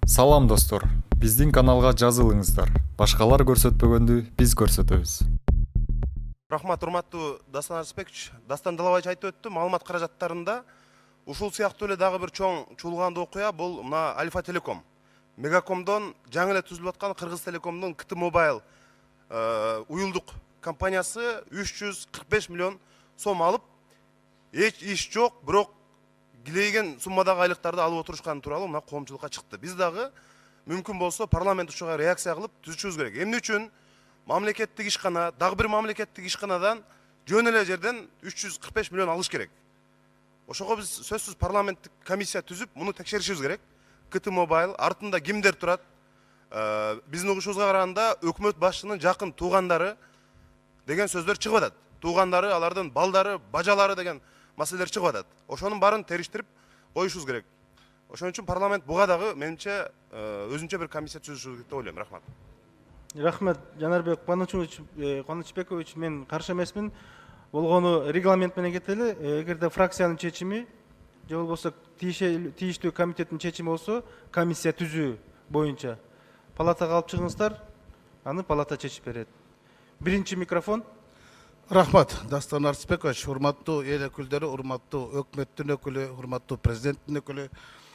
Салам достор, биздин каналга жазылыңыздар. Башкалар көрсөтпөгөндү биз көрсөтөбүз. Рахмат, урматтуу Дастан Арыспекович. Дастан Далабаевич айтып өттү, маалымат каражаттарында ушул сыяктуу эле дагы бир чоң чуулгандуу окуя бул мына Альфа Телеком. Мегакомдон жаңы эле түзүлүп аткан Кыргыз Телекомдун КТ Mobile уюлдук компаниясы 345 миллион сом алып, эч иш жок, бирок килейген суммадагы айлыктарды алып отурушканы тууралуу мына коомчулукка чыкты. Биз дагы мүмкүн болсо парламент ушуга реакция кылып түзүшүбүз керек. Эмне үчүн мамлекеттик ишкана, дагы бир мамлекеттик ишканадан жөн эле жерден 345 миллион алыш керек. Ошого биз сөзсүз парламенттик комиссия түзүп, муну текшеришибиз керек. КТ Mobile артында кимдер турат? Биздин угушубузга караганда өкмөт башчынын жакын туугандары деген сөздөр чыгып атат. Туугандары, алардын балдары, бажалары деген маселелер чыгып атат. Ошонун баарын териштирип коюшубуз керек. Ошон үчүн парламент буга дагы менимче өзүнчө бир комиссия түзүшү керек деп ойлойм. Рахмат. Рахмет, Жанарбек Кубанычбекович, мен каршы эмесмин. Болгону регламент менен кетели. Эгерде фракциянын чечими же болбосо тийиштүү комитеттин чечими болсо, комиссия түзүү боюнча палатага алып чыгыңыздар, аны палата чечип берет. Биринчи микрофон. Рахмат, Дастан Арыспекович, урматтуу эл өкүлдөрү, урматтуу өкмөттүн өкүлү, урматтуу президенттин өкүлү.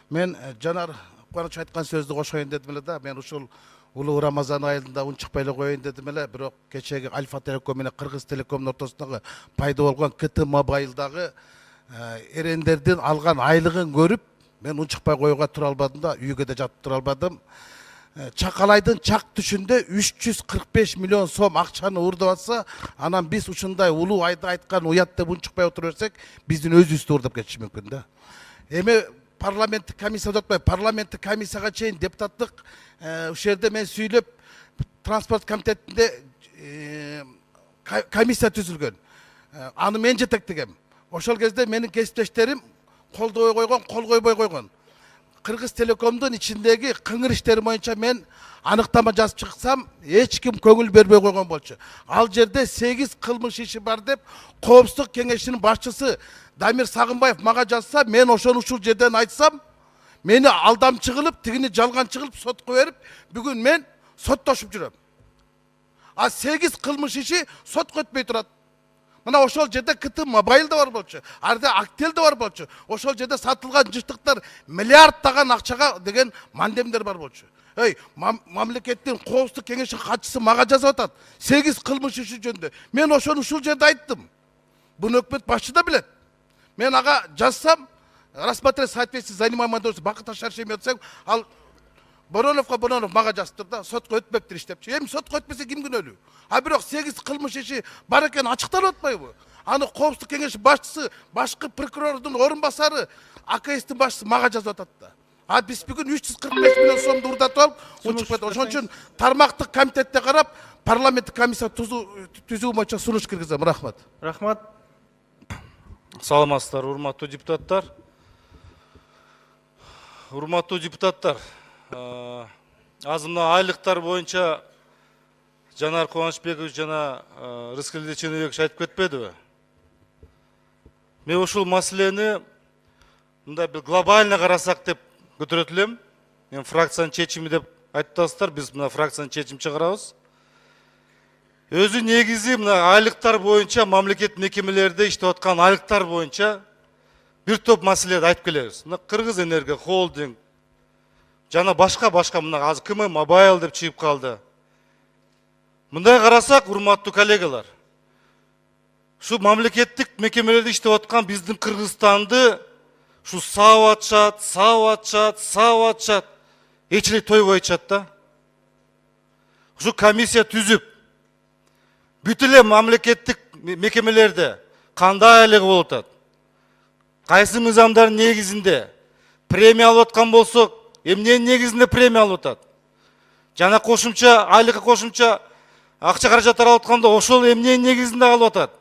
Мен Жанар Кубаныч айткан сөздү кошоюн дедим эле да, мен ушул улуу Рамазан айында унчукпай эле коеюн дедим эле, бирок кечеги Альфа Телеком менен Кыргыз Телекомдун ортосундагы пайда болгон КТ Mobile'дагы эрендердин алган айлыгын көрүп, мен унчукпай коюуга тура албадым да, үйгө да жатып тура албадым. Чакалайдын чак түшүндө 345 миллион сом акчаны уурдап атса, анан биз ушундай улуу айда айткан уят деп унчукпай отура берсек, биздин өзүбүздү уурдап кетиши мүмкүн да. Эми парламенттик комиссия отпой, парламенттик комиссияга чейин депутаттык ушул жерде мен сүйлөп, транспорт комитетинде комиссия түзүлгөн. Аны мен жетектегем. Ошол кезде менин кесиптештерим колдобой койгон, кол койбой койгон. Кыргыз Телекомдун ичиндеги кыңыр иштери боюнча мен аныктама жазып чыксам, эч ким көңүл бербей койгон болчу. Ал жерде 8 кылмыш иши бар деп Коопсуздук кеңешинин башчысы Дамир Сагынбаев мага жазса, мен ошону ушул жерден айтсам, мени алдамчы кылып, тигини жалганчы кылып сотко берип, бүгүн мен соттошуп жүрөм. А 8 кылмыш иши сотко өтпөй турат. Мына ошол жерде КТ Mobile да бар болчу, арда Актел да бар болчу. Ошол жерде сатылган жыштыктар миллиардтаган акчага деген мандемдер бар болчу. Мамлекеттин Коопсуздук кеңешинин катчысы мага жазып атат. 8 кылмыш иши жөнүндө. Мен ошону ушул жерде айттым. Буну өкмөт башчы да билет. Мен ага жазсам, рассмотреть соответствие занимаемой должности Бакыт Ашаршем өтсөң, ал Боронов мага жазыптыр да, сотко өтпөптүр иштепчи. Эми сотко өтпөсө ким күнөөлүү? А бирок 8 кылмыш иши бар экен ачыкталып атпайбы? Аны Коопсуздук кеңешинин башчысы, башкы прокурордун орун басары, АКСтин башчысы мага жазып атат да. А биз бүгүн 345 миллион сомду уурдатып алып, унчукпайт. Ошон үчүн тармактык комитетте карап, парламенттик комиссия түзүү боюнча сунуш киргизем. Рахмат. Рахмат. Саламатсыздар, урматтуу депутаттар. Урматтуу депутаттар, азымна айлыктар боюнча Жанар Кубанычбекович жана Рыскелди Ченебекович айтып кетпедиби? Мен ушул маселени мындай бир глобально карасак деп көтөрөт элем. Мен фракциянын чечими деп айтып атасыздар, биз мына фракциянын чечим чыгарабыз. Өзү негизи мына айлыктар боюнча, мамлекет мекемелерде иштеп аткан айлыктар боюнча бир топ маселелерди айтып келебиз. Мына Кыргыз Энерго холдинг жана башка мына азыр КТ Mobile деп чыгып калды. Мындай карасак, урматтуу коллегалар, ушу мамлекеттик мекемелерде иштеп аткан биздин Кыргызстанды ушу саап атышат, эч эле тойбой атышат да. Ушу комиссия түзүп, бүт эле мамлекеттик мекемелерде кандай айлыгы болуп атат, кайсы мыйзамдардын негизинде премия алып аткан болсок, эмненин негизинде премия алып атат, жана кошумча айлыкка кошумча акча каражаттар алып атканда ошол эмненин негизинде алып атат.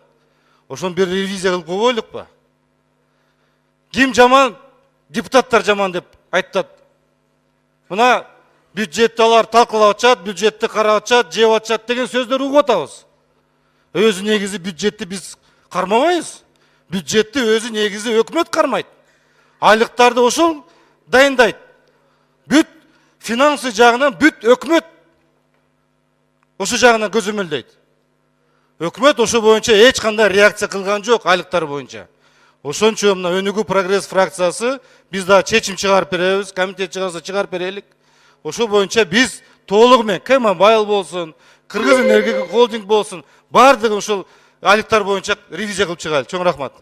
Ошону бир ревизия кылып койбойлукпу? Ким жаман? Депутаттар жаман деп айтат. Мына бюджетти алар талкалап атышат, бюджетти карап атышат, жеп атышат деген сөздөрдү угуп атабыз. Өзү негизи бюджетти биз кармабайбыз. Бюджетти өзү негизи өкмөт кармайт. Айлыктарды ошол дайындайт. Бүт финансы жагынан бүт өкмөт ошо жагынан көзөмөлдөйт. Өкмөт ошо боюнча эч кандай реакция кылган жок айлыктар боюнча. Ошончо мына Өнүгүү прогресс фракциясы биз да чечим чыгарып беребиз, комитет чыгарса чыгарып берелик. Ошо боюнча биз толугу менен Кемобайл болсун, Кыргыз энергия холдинг болсун, бардыгы ушул айлыктар боюнча ревизия кылып чыгайлы. Чоң рахмат.